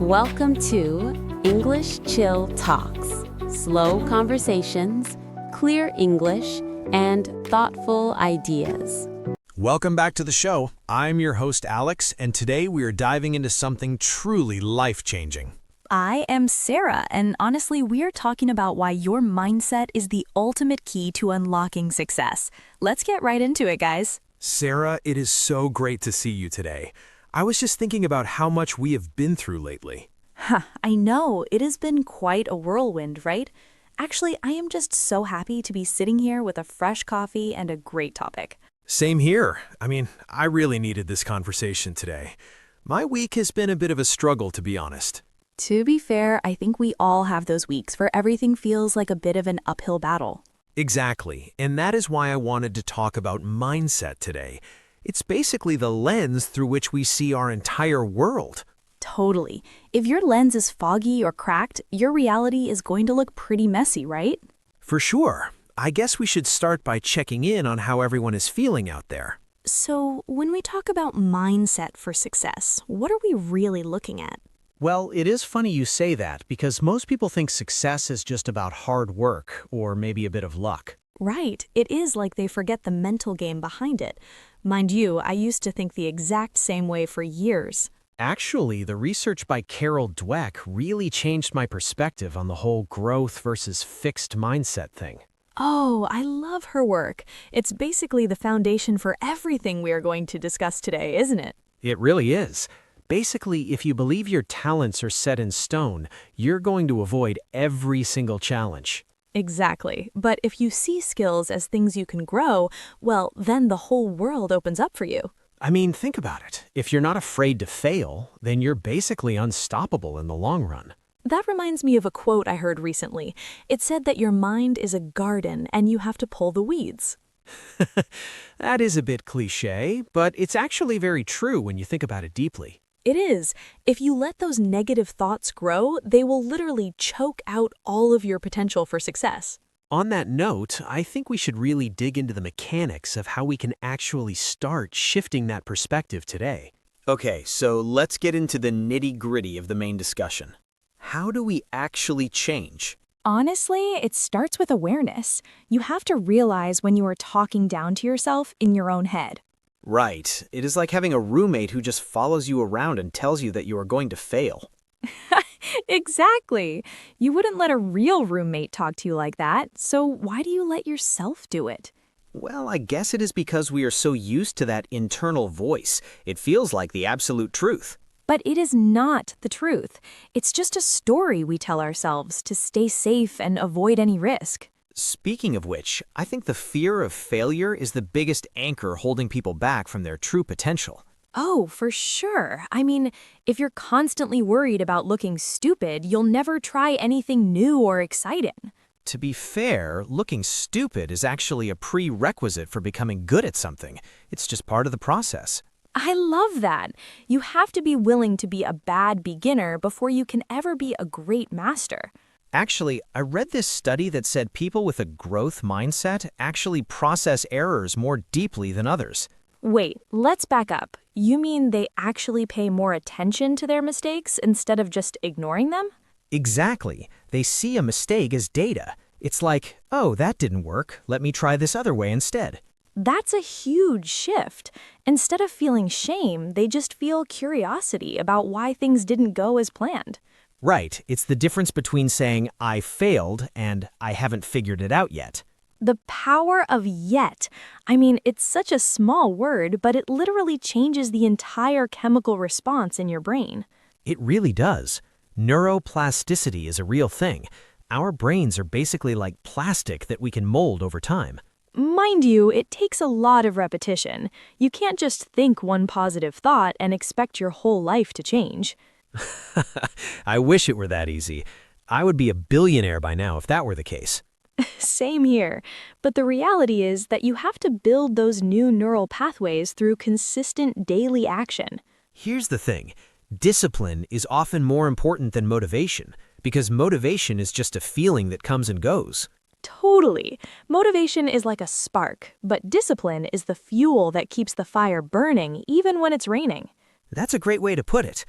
Welcome to English Chill Talks. Slow conversations, clear English, and thoughtful ideas. Welcome back to the show. I'm your host, Alex, and today we are diving into something truly life-changing. I am Sarah, and honestly, we're talking about why your mindset is the ultimate key to unlocking success. Let's get right into it, guys. Sarah, it is so great to see you today. I was just thinking about how much we have been through lately. I know, it has been quite a whirlwind, right? Actually, I am just so happy to be sitting here with a fresh coffee and a great topic. Same here. I really needed this conversation today. My week has been a bit of a struggle, to be honest. To be fair, I think we all have those weeks where everything feels like a bit of an uphill battle. Exactly, and that is why I wanted to talk about mindset today. It's basically the lens through which we see our entire world. Totally. If your lens is foggy or cracked, your reality is going to look pretty messy, right? For sure. I guess we should start by checking in on how everyone is feeling out there. So, when we talk about mindset for success, what are we really looking at? Well, it is funny you say that because most people think success is just about hard work or maybe a bit of luck. Right. It is like they forget the mental game behind it. Mind you, I used to think the exact same way for years. Actually, the research by Carol Dweck really changed my perspective on the whole growth versus fixed mindset thing. Oh, I love her work. It's basically the foundation for everything we are going to discuss today, isn't it? It really is. Basically, if you believe your talents are set in stone, you're going to avoid every single challenge. Exactly. But if you see skills as things you can grow, well, then the whole world opens up for you. Think about it. If you're not afraid to fail, then you're basically unstoppable in the long run. That reminds me of a quote I heard recently. It said that your mind is a garden and you have to pull the weeds. That is a bit cliché, but it's actually very true when you think about it deeply. It is. If you let those negative thoughts grow, they will literally choke out all of your potential for success. On that note, I think we should really dig into the mechanics of how we can actually start shifting that perspective today. Okay, so let's get into the nitty-gritty of the main discussion. How do we actually change? Honestly, it starts with awareness. You have to realize when you are talking down to yourself in your own head. Right. It is like having a roommate who just follows you around and tells you that you are going to fail. Exactly. You wouldn't let a real roommate talk to you like that, so why do you let yourself do it? Well, I guess it is because we are so used to that internal voice. It feels like the absolute truth. But it is not the truth. It's just a story we tell ourselves to stay safe and avoid any risk. Speaking of which, I think the fear of failure is the biggest anchor holding people back from their true potential. Oh, for sure. If you're constantly worried about looking stupid, you'll never try anything new or exciting. To be fair, looking stupid is actually a prerequisite for becoming good at something. It's just part of the process. I love that. You have to be willing to be a bad beginner before you can ever be a great master. Actually, I read this study that said people with a growth mindset actually process errors more deeply than others. Wait, let's back up. You mean they actually pay more attention to their mistakes instead of just ignoring them? Exactly. They see a mistake as data. It's like, oh, that didn't work. Let me try this other way instead. That's a huge shift. Instead of feeling shame, they just feel curiosity about why things didn't go as planned. Right. It's the difference between saying, I failed, and I haven't figured it out yet. The power of yet. It's such a small word, but it literally changes the entire chemical response in your brain. It really does. Neuroplasticity is a real thing. Our brains are basically like plastic that we can mold over time. Mind you, it takes a lot of repetition. You can't just think one positive thought and expect your whole life to change. I wish it were that easy. I would be a billionaire by now if that were the case. Same here. But the reality is that you have to build those new neural pathways through consistent daily action. Here's the thing. Discipline is often more important than motivation, because motivation is just a feeling that comes and goes. Totally. Motivation is like a spark, but discipline is the fuel that keeps the fire burning even when it's raining. That's a great way to put it.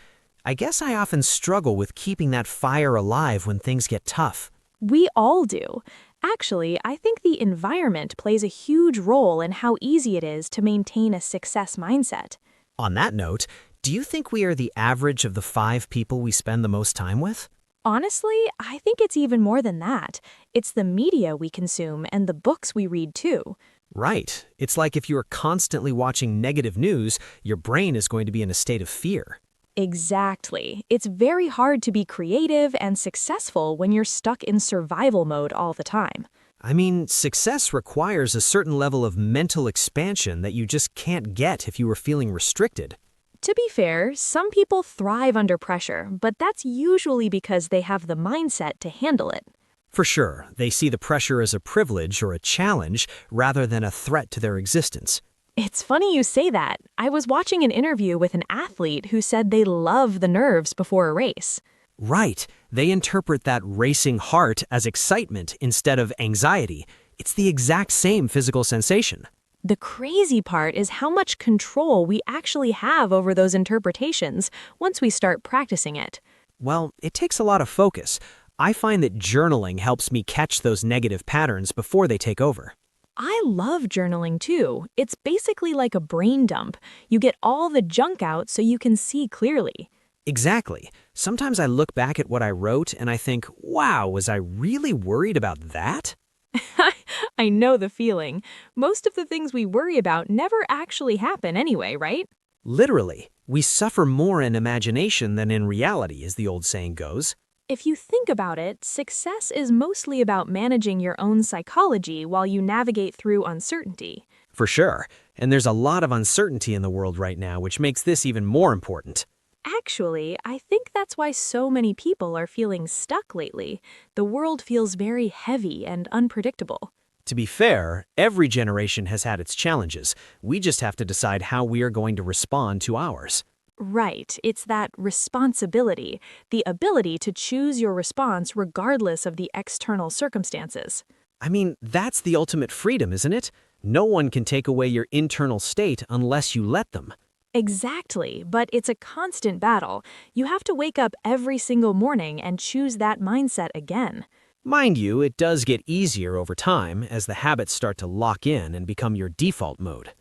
I guess I often struggle with keeping that fire alive when things get tough. We all do. Actually, I think the environment plays a huge role in how easy it is to maintain a success mindset. On that note, do you think we are the average of the 5 people we spend the most time with? Honestly, I think it's even more than that. It's the media we consume and the books we read too. Right. It's like if you are constantly watching negative news, your brain is going to be in a state of fear. Exactly. It's very hard to be creative and successful when you're stuck in survival mode all the time. I mean, success requires a certain level of mental expansion that you just can't get if you were feeling restricted. To be fair, some people thrive under pressure, but that's usually because they have the mindset to handle it. For sure, they see the pressure as a privilege or a challenge rather than a threat to their existence. It's funny you say that. I was watching an interview with an athlete who said they love the nerves before a race. Right. They interpret that racing heart as excitement instead of anxiety. It's the exact same physical sensation. The crazy part is how much control we actually have over those interpretations once we start practicing it. Well, it takes a lot of focus. I find that journaling helps me catch those negative patterns before they take over. I love journaling too. It's basically like a brain dump. You get all the junk out so you can see clearly. Exactly. Sometimes I look back at what I wrote and I think, wow, was I really worried about that? I know the feeling. Most of the things we worry about never actually happen anyway, right? Literally, we suffer more in imagination than in reality, as the old saying goes. If you think about it, success is mostly about managing your own psychology while you navigate through uncertainty. For sure. And there's a lot of uncertainty in the world right now, which makes this even more important. Actually, I think that's why so many people are feeling stuck lately. The world feels very heavy and unpredictable. To be fair, every generation has had its challenges. We just have to decide how we are going to respond to ours. Right, it's that responsibility, the ability to choose your response regardless of the external circumstances. I mean, that's the ultimate freedom, isn't it? No one can take away your internal state unless you let them. Exactly, but it's a constant battle. You have to wake up every single morning and choose that mindset again. Mind you, it does get easier over time as the habits start to lock in and become your default mode.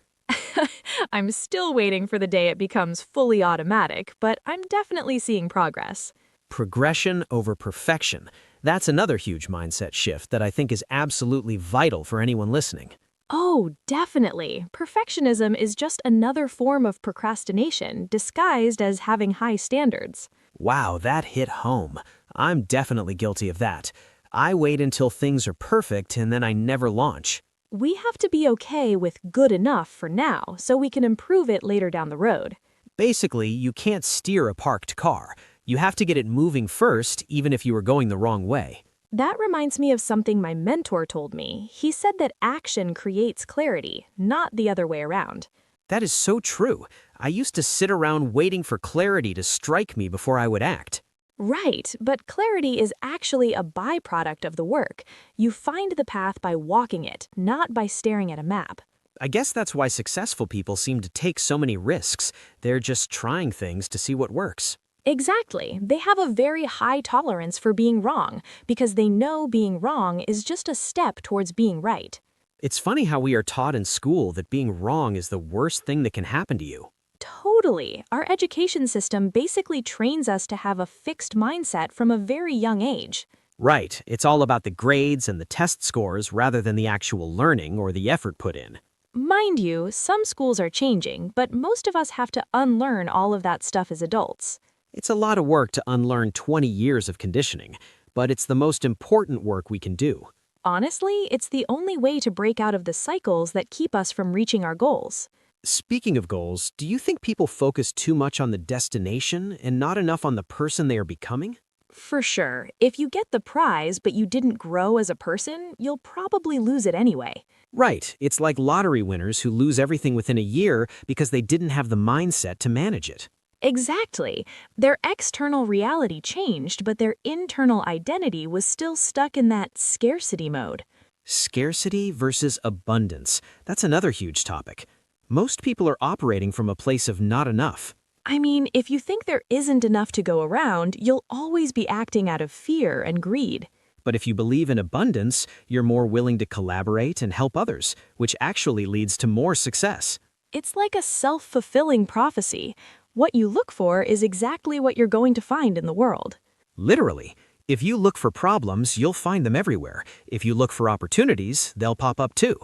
I'm still waiting for the day it becomes fully automatic, but I'm definitely seeing progress. Progression over perfection. That's another huge mindset shift that I think is absolutely vital for anyone listening. Oh, definitely. Perfectionism is just another form of procrastination disguised as having high standards. Wow, that hit home. I'm definitely guilty of that. I wait until things are perfect and then I never launch. We have to be okay with good enough for now so we can improve it later down the road. Basically, you can't steer a parked car. You have to get it moving first, even if you are going the wrong way. That reminds me of something my mentor told me. He said that action creates clarity, not the other way around. That is so true. I used to sit around waiting for clarity to strike me before I would act. Right, but clarity is actually a byproduct of the work. You find the path by walking it, not by staring at a map. I guess that's why successful people seem to take so many risks. They're just trying things to see what works. Exactly. They have a very high tolerance for being wrong because they know being wrong is just a step towards being right. It's funny how we are taught in school that being wrong is the worst thing that can happen to you. Totally. Our education system basically trains us to have a fixed mindset from a very young age. Right. It's all about the grades and the test scores rather than the actual learning or the effort put in. Mind you, some schools are changing, but most of us have to unlearn all of that stuff as adults. It's a lot of work to unlearn 20 years of conditioning, but it's the most important work we can do. Honestly, it's the only way to break out of the cycles that keep us from reaching our goals. Speaking of goals, do you think people focus too much on the destination and not enough on the person they are becoming? For sure. If you get the prize but you didn't grow as a person, you'll probably lose it anyway. Right. It's like lottery winners who lose everything within a year because they didn't have the mindset to manage it. Exactly. Their external reality changed, but their internal identity was still stuck in that scarcity mode. Scarcity versus abundance. That's another huge topic. Most people are operating from a place of not enough. I mean, if you think there isn't enough to go around, you'll always be acting out of fear and greed. But if you believe in abundance, you're more willing to collaborate and help others, which actually leads to more success. It's like a self-fulfilling prophecy. What you look for is exactly what you're going to find in the world. Literally, if you look for problems, you'll find them everywhere. If you look for opportunities, they'll pop up too.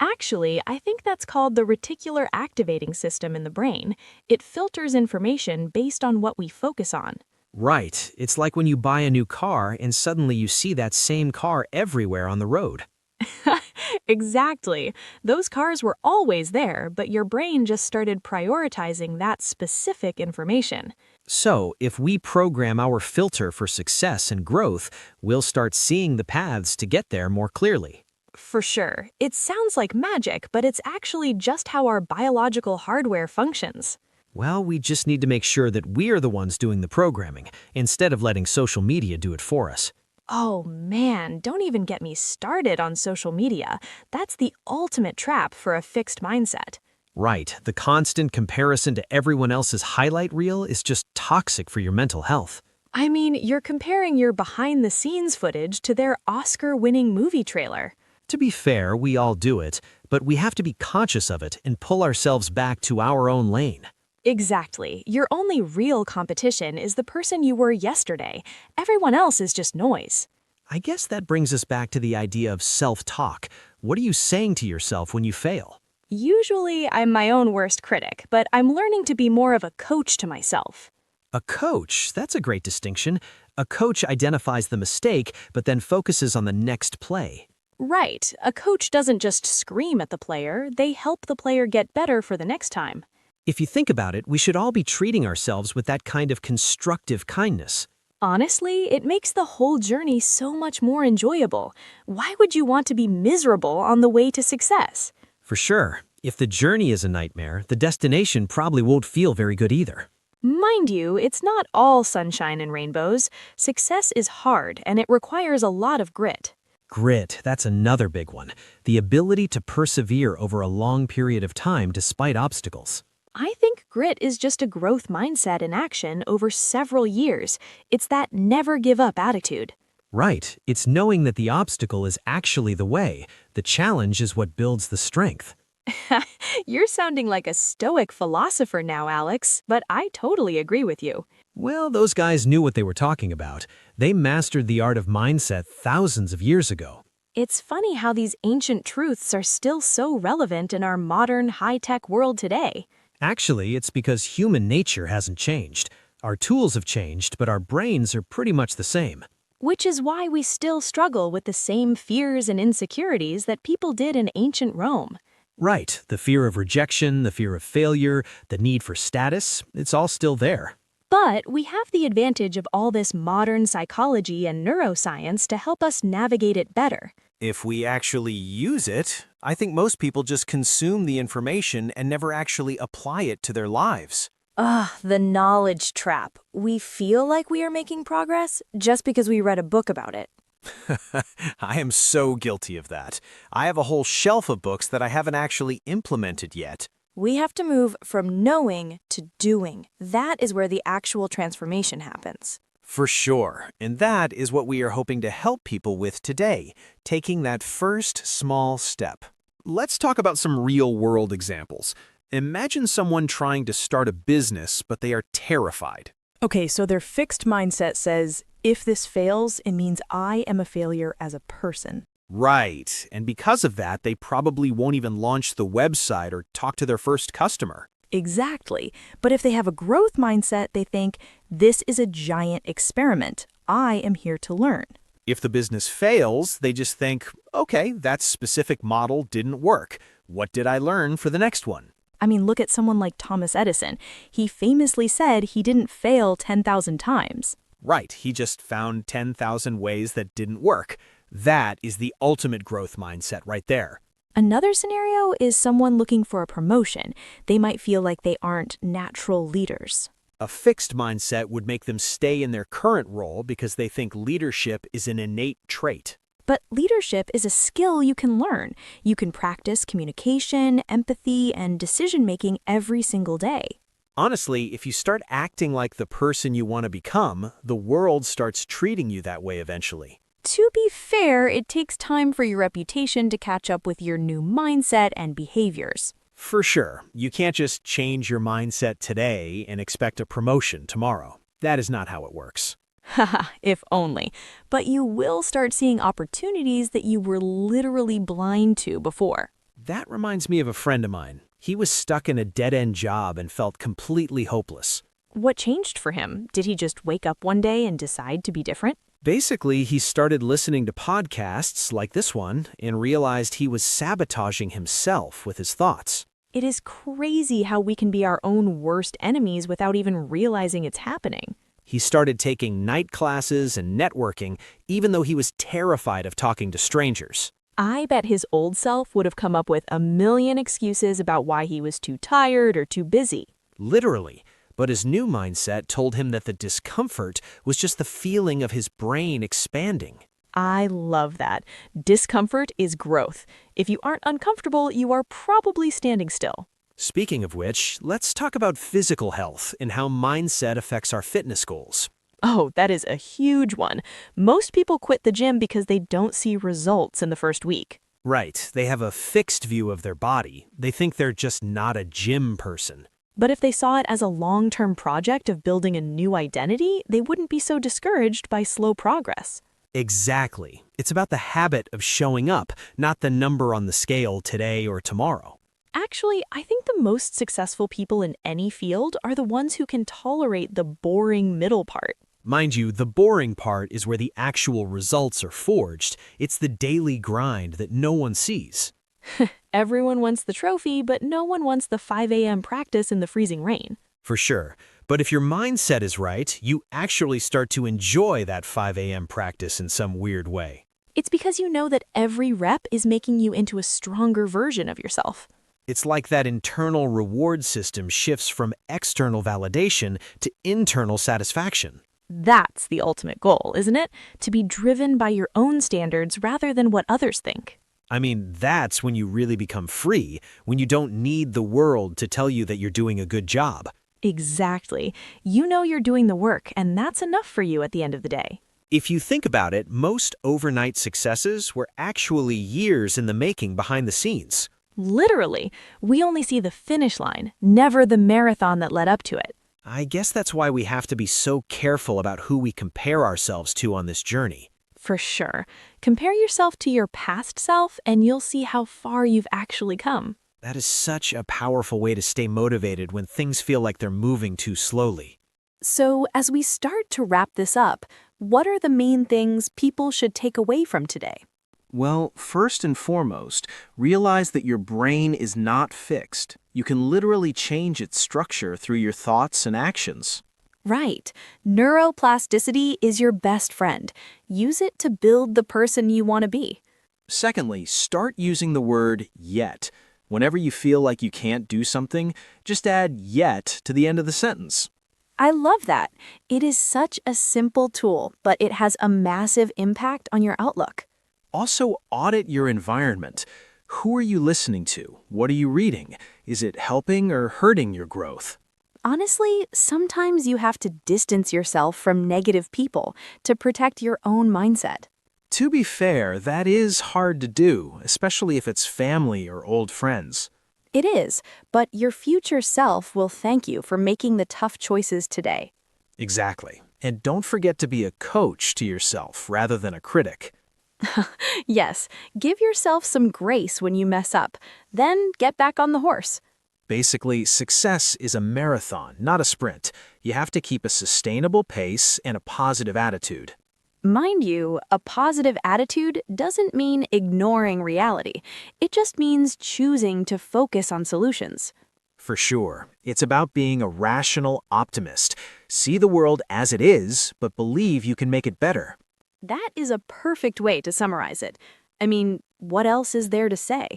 Actually, I think that's called the reticular activating system in the brain. It filters information based on what we focus on. Right, it's like when you buy a new car and suddenly you see that same car everywhere on the road. Exactly. Those cars were always there, but your brain just started prioritizing that specific information. So, if we program our filter for success and growth, we'll start seeing the paths to get there more clearly. For sure. It sounds like magic, but it's actually just how our biological hardware functions. Well, we just need to make sure that we're the ones doing the programming, instead of letting social media do it for us. Oh man, don't even get me started on social media. That's the ultimate trap for a fixed mindset. Right, the constant comparison to everyone else's highlight reel is just toxic for your mental health. I mean, you're comparing your behind-the-scenes footage to their Oscar-winning movie trailer. To be fair, we all do it, but we have to be conscious of it and pull ourselves back to our own lane. Exactly. Your only real competition is the person you were yesterday. Everyone else is just noise. I guess that brings us back to the idea of self-talk. What are you saying to yourself when you fail? Usually, I'm my own worst critic, but I'm learning to be more of a coach to myself. A coach, that's a great distinction. A coach identifies the mistake, but then focuses on the next play. Right. A coach doesn't just scream at the player, they help the player get better for the next time. If you think about it, we should all be treating ourselves with that kind of constructive kindness. Honestly, it makes the whole journey so much more enjoyable. Why would you want to be miserable on the way to success? For sure, if the journey is a nightmare, the destination probably won't feel very good either. Mind you, it's not all sunshine and rainbows. Success is hard, and it requires a lot of grit. Grit, that's another big one. The ability to persevere over a long period of time despite obstacles. I think grit is just a growth mindset in action over several years. It's that never give up attitude. Right, it's knowing that the obstacle is actually the way. The challenge is what builds the strength. You're sounding like a stoic philosopher now, Alex, but I totally agree with you. Well, those guys knew what they were talking about. They mastered the art of mindset thousands of years ago. It's funny how these ancient truths are still so relevant in our modern, high-tech world today. Actually, it's because human nature hasn't changed. Our tools have changed, but our brains are pretty much the same. Which is why we still struggle with the same fears and insecurities that people did in ancient Rome. Right, the fear of rejection, the fear of failure, the need for status, it's all still there. But we have the advantage of all this modern psychology and neuroscience to help us navigate it better. If we actually use it, I think most people just consume the information and never actually apply it to their lives. Ugh, the knowledge trap. We feel like we are making progress just because we read a book about it. I am so guilty of that. I have a whole shelf of books that I haven't actually implemented yet. We have to move from knowing to doing. That is where the actual transformation happens. For sure, and that is what we are hoping to help people with today, taking that first small step. Let's talk about some real-world examples. Imagine someone trying to start a business, but they are terrified. Okay, so their fixed mindset says, if this fails, it means I am a failure as a person. Right, and because of that, they probably won't even launch the website or talk to their first customer. Exactly. But if they have a growth mindset, they think, this is a giant experiment. I am here to learn. If the business fails, they just think, okay, that specific model didn't work. What did I learn for the next one? I mean, look at someone like Thomas Edison. He famously said he didn't fail 10,000 times. Right, he just found 10,000 ways that didn't work. That is the ultimate growth mindset right there. Another scenario is someone looking for a promotion. They might feel like they aren't natural leaders. A fixed mindset would make them stay in their current role because they think leadership is an innate trait. But leadership is a skill you can learn. You can practice communication, empathy, and decision-making every single day. Honestly, if you start acting like the person you want to become, the world starts treating you that way eventually. To be fair, it takes time for your reputation to catch up with your new mindset and behaviors. For sure, you can't just change your mindset today and expect a promotion tomorrow. That is not how it works. Haha, if only. But you will start seeing opportunities that you were literally blind to before. That reminds me of a friend of mine. He was stuck in a dead-end job and felt completely hopeless. What changed for him? Did he just wake up one day and decide to be different? Basically, he started listening to podcasts like this one and realized he was sabotaging himself with his thoughts. It is crazy how we can be our own worst enemies without even realizing it's happening. He started taking night classes and networking, even though he was terrified of talking to strangers. I bet his old self would have come up with a million excuses about why he was too tired or too busy. Literally. But his new mindset told him that the discomfort was just the feeling of his brain expanding. I love that. Discomfort is growth. If you aren't uncomfortable, you are probably standing still. Speaking of which, let's talk about physical health and how mindset affects our fitness goals. Oh, that is a huge one. Most people quit the gym because they don't see results in the first week. Right, they have a fixed view of their body. They think they're just not a gym person. But if they saw it as a long-term project of building a new identity, they wouldn't be so discouraged by slow progress. Exactly. It's about the habit of showing up, not the number on the scale today or tomorrow. Actually, I think the most successful people in any field are the ones who can tolerate the boring middle part. Mind you, the boring part is where the actual results are forged. It's the daily grind that no one sees. Everyone wants the trophy, but no one wants the 5 a.m. practice in the freezing rain. For sure. But if your mindset is right, you actually start to enjoy that 5 a.m. practice in some weird way. It's because you know that every rep is making you into a stronger version of yourself. It's like that internal reward system shifts from external validation to internal satisfaction. That's the ultimate goal, isn't it? To be driven by your own standards rather than what others think. I mean, that's when you really become free, when you don't need the world to tell you that you're doing a good job. Exactly. You know you're doing the work, and that's enough for you at the end of the day. If you think about it, most overnight successes were actually years in the making behind the scenes. Literally, we only see the finish line, never the marathon that led up to it. I guess that's why we have to be so careful about who we compare ourselves to on this journey. For sure. Compare yourself to your past self, and you'll see how far you've actually come. That is such a powerful way to stay motivated when things feel like they're moving too slowly. So, as we start to wrap this up, what are the main things people should take away from today? Well, first and foremost, realize that your brain is not fixed. You can literally change its structure through your thoughts and actions. Right. Neuroplasticity is your best friend. Use it to build the person you want to be. Secondly, start using the word yet. Whenever you feel like you can't do something, just add yet to the end of the sentence. I love that. It is such a simple tool, but it has a massive impact on your outlook. Also, audit your environment. Who are you listening to? What are you reading? Is it helping or hurting your growth? Honestly, sometimes you have to distance yourself from negative people to protect your own mindset. To be fair, that is hard to do, especially if it's family or old friends. It is, but your future self will thank you for making the tough choices today. Exactly. And don't forget to be a coach to yourself rather than a critic. Yes, give yourself some grace when you mess up, then get back on the horse. Basically, success is a marathon, not a sprint. You have to keep a sustainable pace and a positive attitude. Mind you, a positive attitude doesn't mean ignoring reality. It just means choosing to focus on solutions. For sure. It's about being a rational optimist. See the world as it is, but believe you can make it better. That is a perfect way to summarize it. I mean, what else is there to say?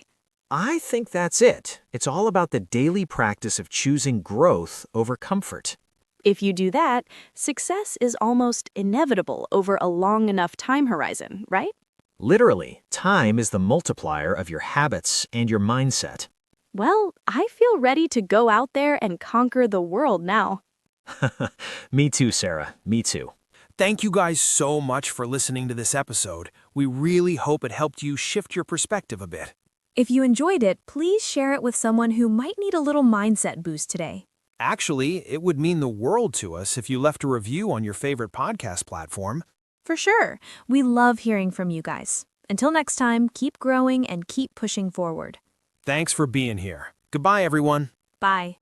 I think that's it. It's all about the daily practice of choosing growth over comfort. If you do that, success is almost inevitable over a long enough time horizon, right? Literally, time is the multiplier of your habits and your mindset. Well, I feel ready to go out there and conquer the world now. Me too, Sarah. Me too. Thank you guys so much for listening to this episode. We really hope it helped you shift your perspective a bit. If you enjoyed it, please share it with someone who might need a little mindset boost today. Actually, it would mean the world to us if you left a review on your favorite podcast platform. For sure. We love hearing from you guys. Until next time, keep growing and keep pushing forward. Thanks for being here. Goodbye, everyone. Bye.